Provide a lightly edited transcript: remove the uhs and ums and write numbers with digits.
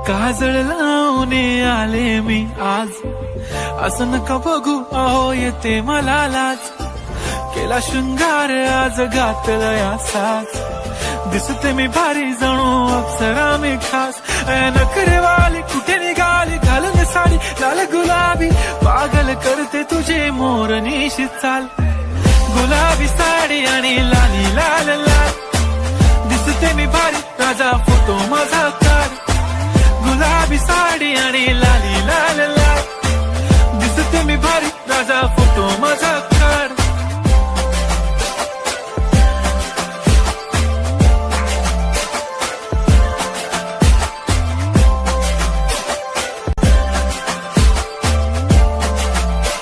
काजळ लावून आले मी आज, असं नका बघू अहो येते मला लाज. केला शृंगार आज घातलया साज, दिसते मी भारी जणू अप्सरा मी खास. नखरेवाली कुठे निघाली घालून साडी लाल गुलाबी, पागल करते तुझे मोरनीशी चाल. गुलाबी साडी आणि लाली लाल लाल, दिसते मी भारी राजा फोटो माझा काढ. गुलाबी साडी आणि लाली लाल लाल, दिसते मी भारी